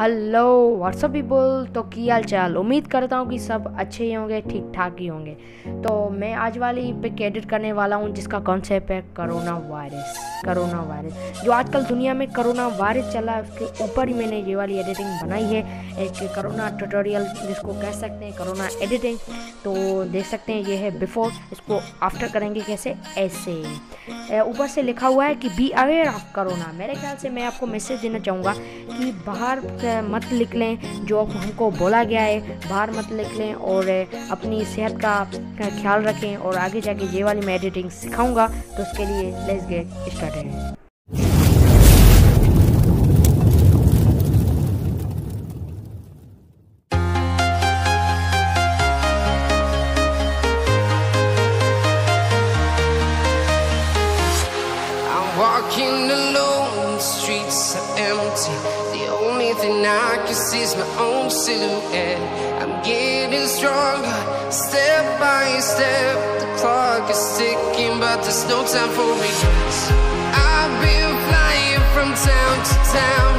Hello what's up people, तो की हाल चाल। उम्मीद करता हूँ कि सब अच्छे ही होंगे, ठीक ठाक ही होंगे। तो मैं आज वाली पिक एडिट करने वाला हूँ जिसका कॉन्सेप्ट है कोरोना वायरस जो आजकल दुनिया में कोरोना वायरस चला है, उसके ऊपर ही मैंने ये वाली एडिटिंग बनाई है। एक कोरोना ट्यूटोरियल जिसको कह सकते हैं, कोरोना एडिटिंग। तो देख सकते हैं ये है बिफोर, इसको आफ्टर करेंगे कैसे, ऐसे ऊपर से लिखा हुआ है कि बी अवेयर ऑफ कोरोना। मेरे ख्याल से मैं आपको मैसेज देना चाहूँगा कि बाहर मत निकलें, जो हमको बोला गया है बाहर मत निकलें और अपनी सेहत का ख्याल रखें। और आगे जाके ये वाली मैं एडिटिंग सिखाऊंगा, तो उसके लिए let's get started. Walking alone, the streets are empty. The only thing I can see is my own silhouette. I'm getting stronger, step by step. The clock is ticking, but there's no time for regrets. I've been flying from town to town,